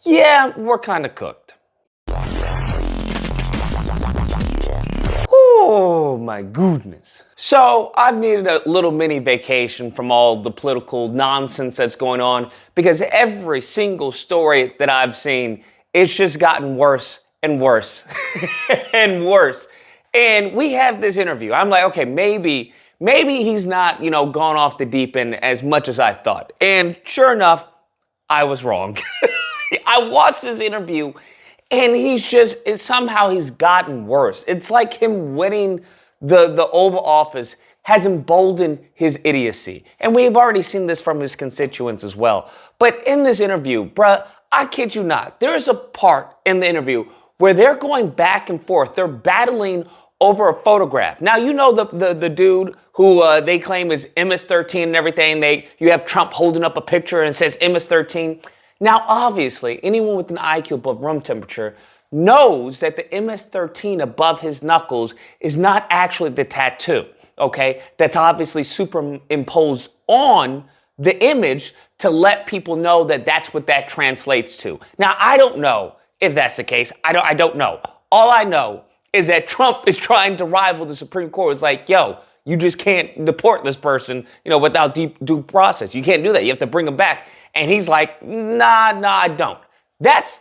Yeah, we're kind of cooked. Oh my goodness. So I've needed a little mini vacation from all the political nonsense that's going on because every single story that I've seen, it's just gotten worse and worse and worse. And we have this interview. I'm like, okay, maybe he's not, gone off the deep end as much as I thought. And sure enough, I was wrong. I watched this interview and somehow he's gotten worse. It's like him winning the Oval Office has emboldened his idiocy. And we've already seen this from his constituents as well. But in this interview, bruh, I kid you not, there's a part in the interview where they're going back and forth. They're battling over a photograph. Now, you know the dude who they claim is MS-13 and everything. You have Trump holding up a picture and it says MS-13. Now, obviously, anyone with an IQ above room temperature knows that the MS-13 above his knuckles is not actually the tattoo, okay? That's obviously superimposed on the image to let people know that that's what that translates to. Now, I don't know if that's the case. I don't know. All I know is that Trump is trying to rival the Supreme Court. It's like, yo, you just can't deport this person, without due process. You can't do that. You have to bring him back. And he's like, nah, I don't. That's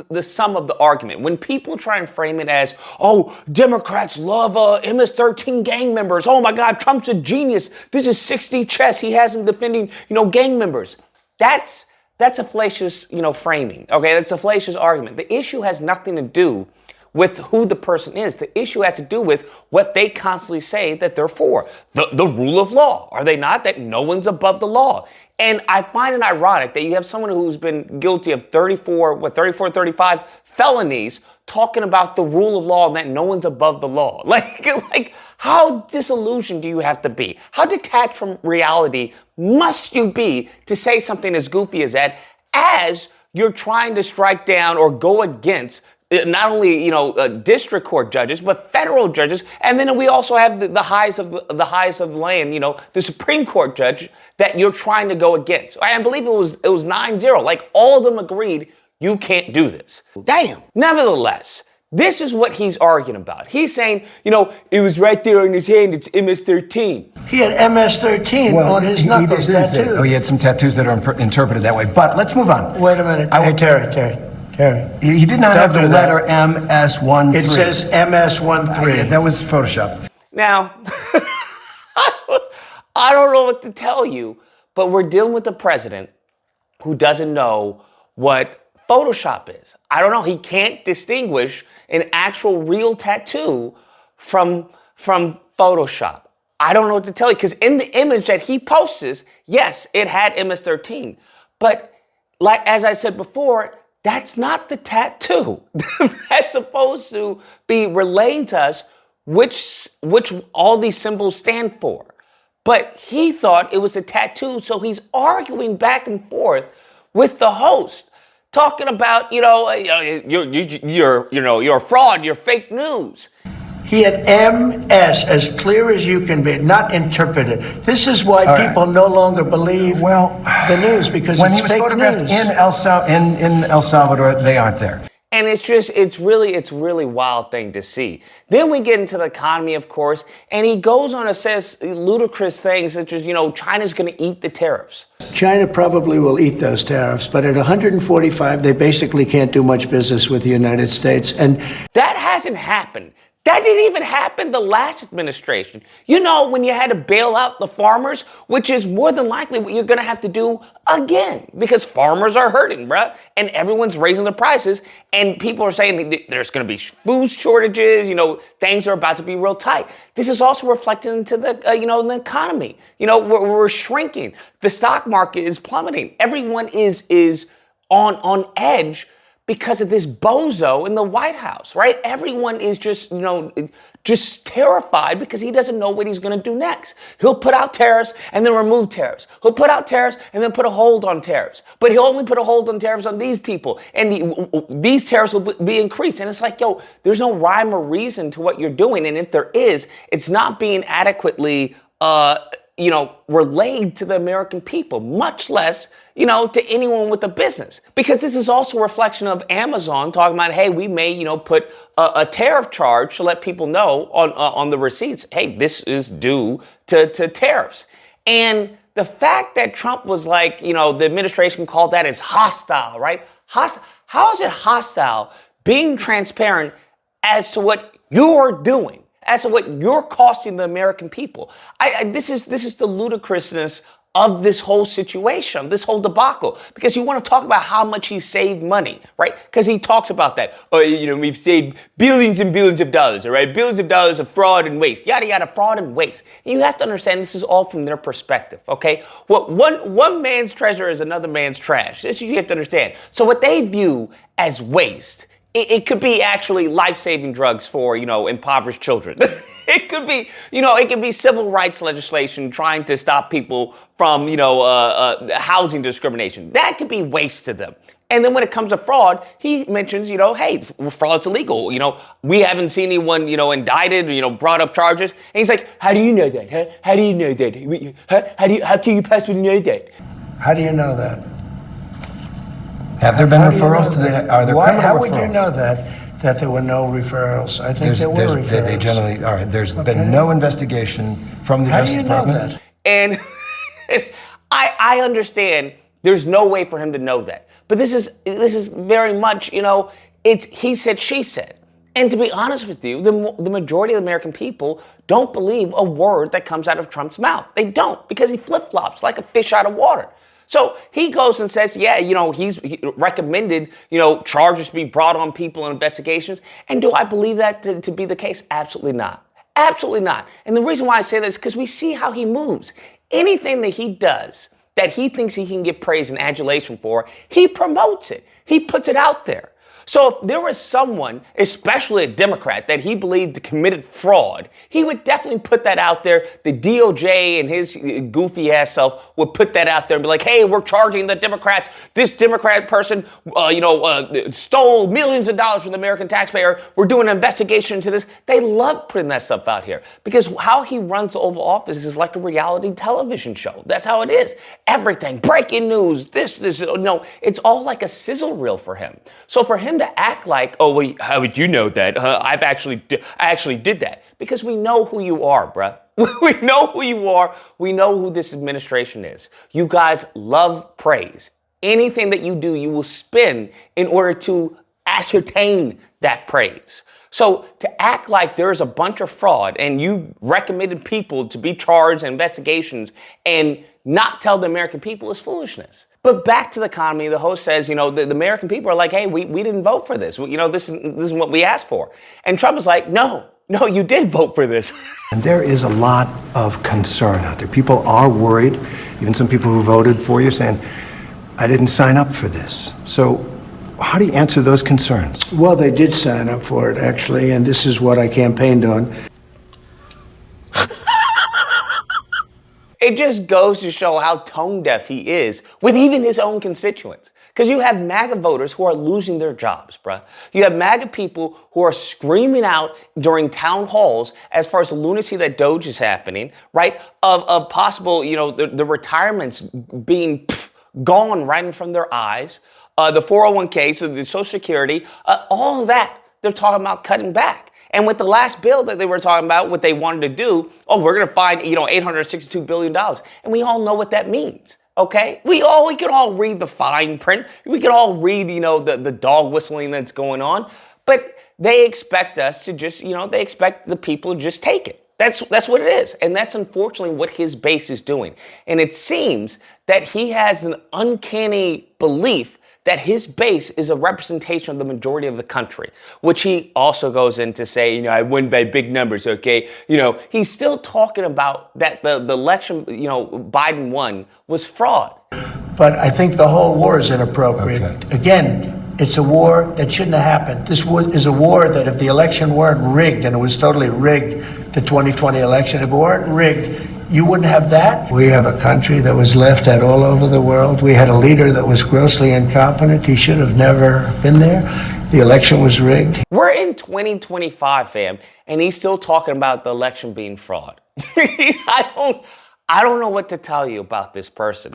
the sum of the argument. When people try and frame it as, oh, Democrats love MS-13 gang members. Oh my God, Trump's a genius. This is 60 chess. He has them defending, gang members. That's a fallacious, framing. Okay, that's a fallacious argument. The issue has nothing to do with who the person is. The issue has to do with what they constantly say that they're for. The rule of law. Are they not? That no one's above the law. And I find it ironic that you have someone who's been guilty of 35 felonies talking about the rule of law and that no one's above the law. Like how disillusioned do you have to be? How detached from reality must you be to say something as goofy as that as you're trying to strike down or go against not only district court judges but federal judges, and then we also have the highest of the land, the Supreme Court judge that you're trying to go against. I believe it was 9-0. Like all of them agreed you can't do this. Damn. Nevertheless, this is what he's arguing about. He's saying, it was right there in his hand. It's MS-13. He had MS-13 on his knuckles tattooed. Oh, he had some tattoos that are interpreted that way. But let's move on. Wait a minute. Hey, Terry. He did not have the letter MS-13. It says MS-13. That was Photoshop. Now, I don't know what to tell you, but we're dealing with a president who doesn't know what Photoshop is. I don't know. He can't distinguish an actual real tattoo from Photoshop. I don't know what to tell you, because in the image that he posts, yes, it had MS-13. But like as I said before, that's not the tattoo. That's supposed to be relaying to us which all these symbols stand for. But he thought it was a tattoo, so he's arguing back and forth with the host, talking about, you're a fraud, you're fake news. He had MS, as clear as you can be, not interpreted. This is why people no longer believe the news, because when it's he was fake photographed news. in El Salvador, they aren't there. And it's really wild thing to see. Then we get into the economy, of course, and he goes on and says ludicrous things such as, China's going to eat the tariffs. China probably will eat those tariffs, but at 145, they basically can't do much business with the United States. And that hasn't happened. That didn't even happen the last administration. When you had to bail out the farmers, which is more than likely what you're going to have to do again, because farmers are hurting, bruh, and everyone's raising the prices, and people are saying there's going to be food shortages, things are about to be real tight. This is also reflected into the, the economy. We're shrinking. The stock market is plummeting. Everyone is on edge because of this bozo in the White House, right? Everyone is just terrified because he doesn't know what he's going to do next. He'll put out tariffs and then remove tariffs. He'll put out tariffs and then put a hold on tariffs. But he'll only put a hold on tariffs on these people, and these tariffs will be increased. And it's like, there's no rhyme or reason to what you're doing. And if there is, it's not being adequately relayed to the American people, much less, to anyone with a business. Because this is also a reflection of Amazon talking about, hey, we may, put a tariff charge to let people know on the receipts, hey, this is due to tariffs. And the fact that Trump was like, the administration called that as hostile, right? How is it hostile being transparent as to what you're doing, as to what you're costing the American people? This is the ludicrousness of this whole situation, this whole debacle, because you want to talk about how much he saved money, right? Because he talks about that. Oh, we've saved billions and billions of dollars, all right? Billions of dollars of fraud and waste, yada, yada, fraud and waste. And you have to understand this is all from their perspective, okay? What one man's treasure is another man's trash. That's what you have to understand. So what they view as waste, it could be actually life-saving drugs for, impoverished children. It could be, it could be civil rights legislation trying to stop people from, housing discrimination. That could be waste to them. And then when it comes to fraud, he mentions, hey, fraud's illegal. We haven't seen anyone, indicted, brought up charges. And he's like, how do you know that? Huh? How do you know that? How can you possibly know that? How do you know that? Have there been referrals to the? Are there criminal referrals? How would you know that there were no referrals? I think there were referrals. They generally are. There's been no investigation from the Justice Department. How do you know that? And I understand there's no way for him to know that. But this is very much, it's he said, she said. And to be honest with you, the majority of the American people don't believe a word that comes out of Trump's mouth. They don't, because he flip-flops like a fish out of water. So he goes and says, yeah, he recommended, charges be brought on people in investigations. And do I believe that to be the case? Absolutely not. Absolutely not. And the reason why I say this is because we see how he moves. Anything that he does that he thinks he can get praise and adulation for, he promotes it. He puts it out there. So if there was someone, especially a Democrat, that he believed committed fraud, he would definitely put that out there. The DOJ and his goofy ass self would put that out there and be like, hey, we're charging the Democrats. This Democrat person, stole millions of dollars from the American taxpayer. We're doing an investigation into this. They love putting that stuff out here because how he runs the Oval Office is like a reality television show. That's how it is. Everything, breaking news, this, it's all like a sizzle reel for him. So for him to act like, oh, well, how would you know that? I actually did that. Because we know who you are, bruh. We know who you are. We know who this administration is. You guys love praise. Anything that you do, you will spin in order to ascertain that praise. So to act like there's a bunch of fraud and you recommended people to be charged in investigations and not tell the American people is foolishness. But back to the economy, the host says, the American people are like, hey, we didn't vote for this. This is what we asked for. And Trump is like, no, you did vote for this. And there is a lot of concern out there. People are worried, even some people who voted for you saying, I didn't sign up for this. So how do you answer those concerns? Well, they did sign up for it, actually, and this is what I campaigned on. It just goes to show how tone deaf he is with even his own constituents. Because you have MAGA voters who are losing their jobs, bruh. You have MAGA people who are screaming out during town halls as far as the lunacy that DOGE is happening, right? Of possible, the retirements being gone right in front of their eyes. The 401k, so the Social Security, all of that, they're talking about cutting back. And with the last bill that they were talking about, what they wanted to do, we're going to find, $862 billion. And we all know what that means, okay? We can all read the fine print. We can all read, the dog whistling that's going on. But they expect us to just, they expect the people to just take it. That's what it is. And that's unfortunately what his base is doing. And it seems that he has an uncanny belief that his base is a representation of the majority of the country, which he also goes in to say, I win by big numbers, okay? He's still talking about that the election, Biden won was fraud. But I think the whole war is inappropriate. Okay. Again, it's a war that shouldn't have happened. This is a war that if the election weren't rigged, and it was totally rigged, the 2020 election, if it weren't rigged, you wouldn't have that. We have a country that was laughed at all over the world. We had a leader that was grossly incompetent. He should have never been there. The election was rigged. We're in 2025, fam, and he's still talking about the election being fraud. I don't know what to tell you about this person.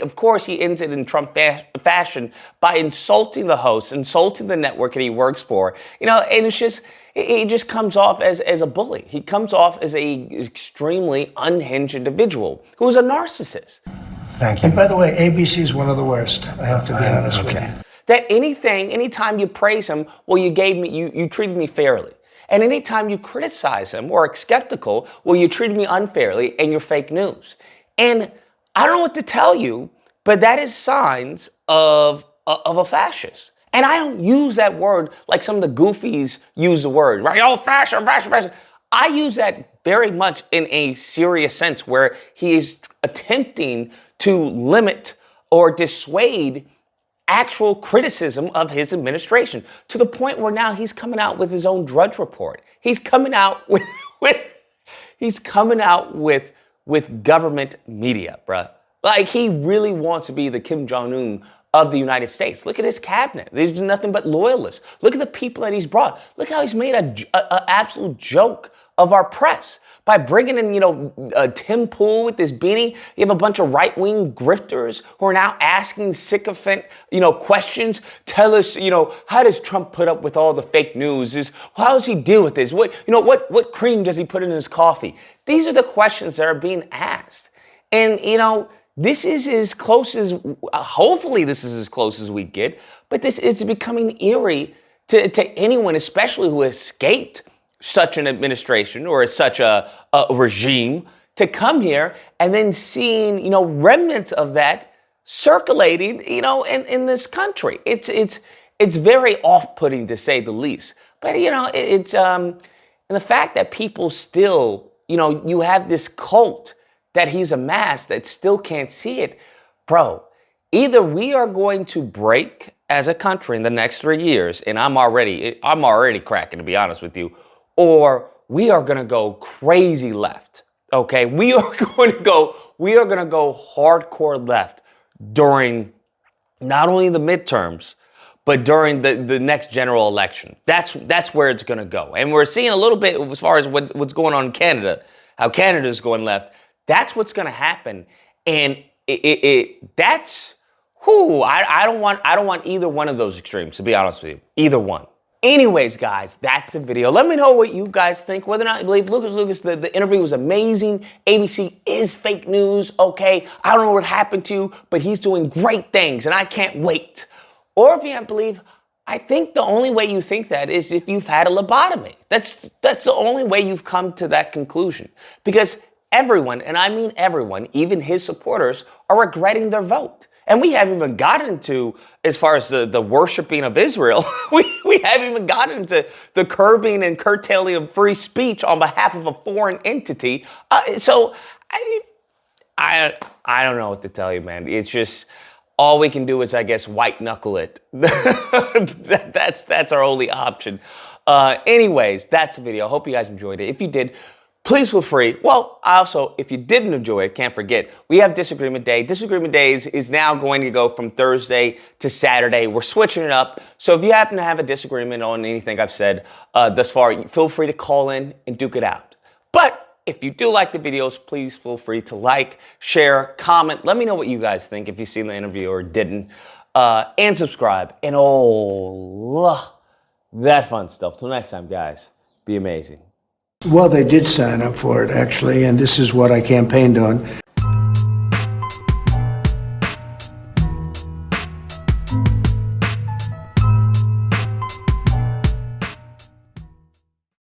Of course, he ends it in Trump fashion by insulting the host, insulting the network that he works for. And it's just, he just comes off as a bully. He comes off as a extremely unhinged individual who's a narcissist. Thank you. And by the way, ABC is one of the worst, I have to be honest with you. That anytime you praise him, well, you treated me fairly. And anytime you criticize him or are skeptical, well, you treated me unfairly and you're fake news. And I don't know what to tell you, but that is signs of a fascist. And I don't use that word like some of the goofies use the word, right? Oh, fascist, fascist, fascist. I use that very much in a serious sense where he is attempting to limit or dissuade actual criticism of his administration, to the point where now he's coming out with his own Drudge Report. He's coming out with government media, bruh. Like, he really wants to be the Kim Jong-un of the United States. Look at his cabinet. There's nothing but loyalists. Look at the people that he's brought. Look how he's made an absolute joke of our press by bringing in, Tim Pool with this beanie. You have a bunch of right-wing grifters who are now asking sycophant, questions. Tell us, how does Trump put up with all the fake news? How does he deal with this? What cream does he put in his coffee? These are the questions that are being asked. And, this is as close as, hopefully this is as close as we get, but this is becoming eerie to anyone, especially who escaped such an administration or such a regime, to come here and then seeing, remnants of that circulating, in this country. It's very off-putting, to say the least. But, and the fact that people still, you have this cult that he's amassed that still can't see it. Bro, either we are going to break as a country in the next 3 years, and I'm already cracking, to be honest with you, or we are going to go crazy left. Okay? We are going to go hardcore left during not only the midterms, but during the next general election. That's where it's going to go. And we're seeing a little bit as far as what's going on in Canada, how Canada's going left. That's what's going to happen. And that's I don't want either one of those extremes, to be honest with you. Either one. Anyways, guys, that's the video. Let me know what you guys think, whether or not you believe Lucas, the interview was amazing. ABC is fake news, okay? I don't know what happened to you, but he's doing great things, and I can't wait. Or if you don't believe, I think the only way you think that is if you've had a lobotomy. That's the only way you've come to that conclusion. Because everyone, and I mean everyone, even his supporters, are regretting their vote. And we haven't even gotten to, as far as the worshiping of Israel, we haven't even gotten into the curbing and curtailing of free speech on behalf of a foreign entity. So I don't know what to tell you, man. It's just, all we can do is, I guess, white knuckle it. That's our only option. Anyways, that's the video. I hope you guys enjoyed it. If you did, please feel free. Well, also, if you didn't enjoy it, can't forget, we have Disagreement Day. Disagreement Days is now going to go from Thursday to Saturday. We're switching it up. So if you happen to have a disagreement on anything I've said thus far, feel free to call in and duke it out. But if you do like the videos, please feel free to like, share, comment. Let me know what you guys think if you've seen the interview or didn't. And subscribe. And all that fun stuff. Till next time, guys, be amazing. Well, they did sign up for it, actually, and this is what I campaigned on.